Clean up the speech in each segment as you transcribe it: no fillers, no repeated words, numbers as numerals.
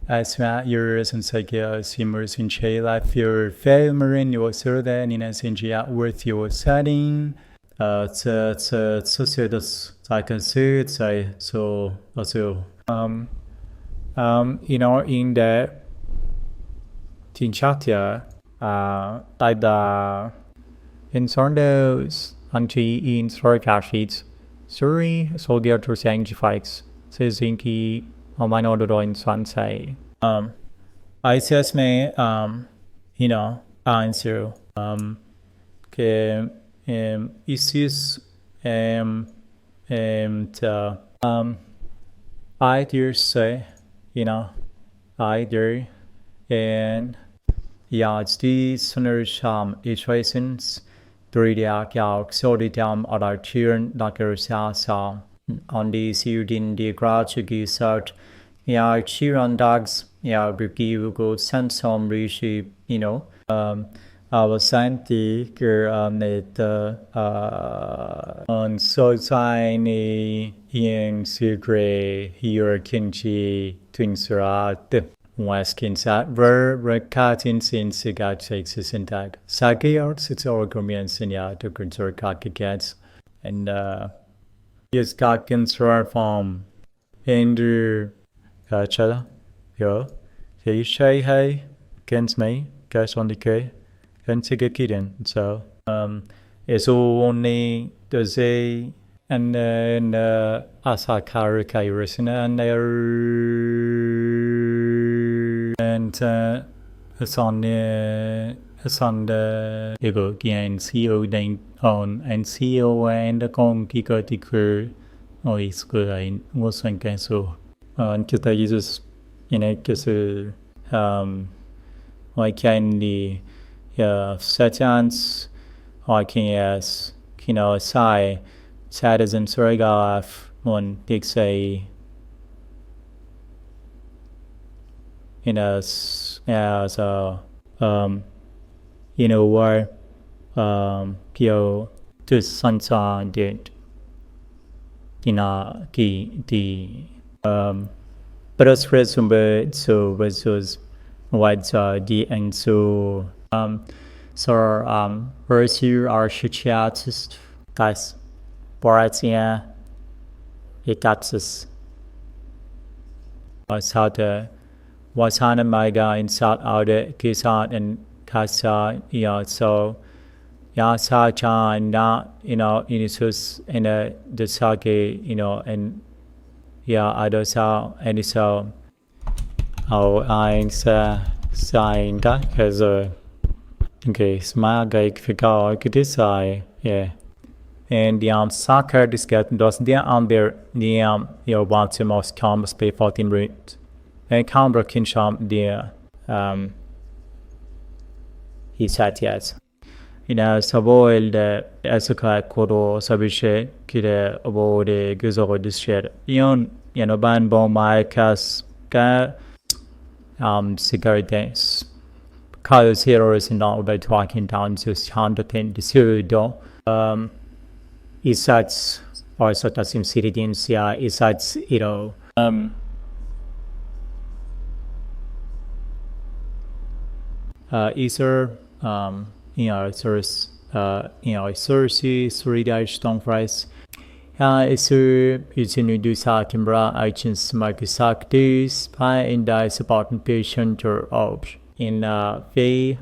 As yours and simmers in Chile, your family in your survey and in a singia worth your setting. So I can see it say so also in the Tinchatia like the in Sondos anti in Sorikashits Suri soldier to sanctifies says Inky on my order in Swansea. I says me answer issues I dare say I dare and it's the sooner iterations 3D so the time of our turn like a on the Sweden the graduate search children dogs you go send some receipt I was sent the on so tiny in secret here kinchi twinsurat Westkin sat were cutting since the guy takes his intact. Saki arts its orgamians in ya to control cats and yes got concern from Andrew Gotcha yo he say hey against me guys on the K and take a kitten so it's only the say and then Asakara Kairos and it's on the able and CEO then on and CEO and the con kicker ticker or is good was one cancel and kita Jesus case I can the settings I can yes say citizen surrogate one takes a as where Pio to sunshine did the but as resume so versus what's the and so first you are artist guys Boratia it got us how to what's on my guy in South Outer Kisat and Kasa so sa cha not in its in the sake and other so and so I saying that because okay smart guy figure could decide and the soccer discussion does the there the one to most common pay 14 rate and Canberra Kinsham the he said yes Savoil the Asuka Kodo Sabishe Kide about the Guzo Dished ban bomb my cas cigarettes Carlos heroes in all by talking down to 110 the Surido is such also Tasim Citizens is such either source sources 3D stone fries it's in do sa Kimbra iTunes Microsoft this by in the supporting patient or op in V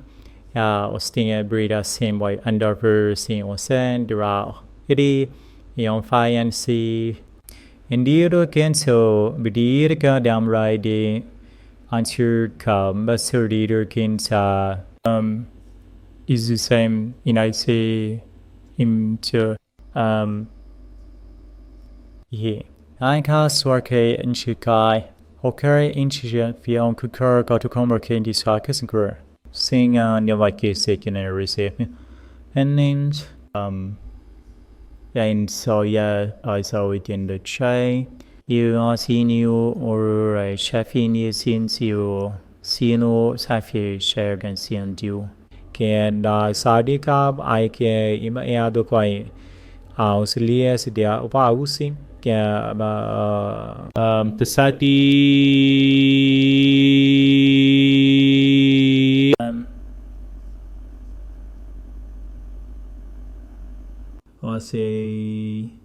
Osting breeder same way under per same was send the it Fi and C indeed can so be the damn right the answer come but so reader can is the same I say into I cast work in Chikai okay in Chicha Fion Cooker got to come work in this circus and career sing your like second and receive and names and so I saw it in the tray you are seeing you or a chef in you since you see no safi share and see and you can sadicab I can ima do quite Ausilias dia upa usim Tesati I'll say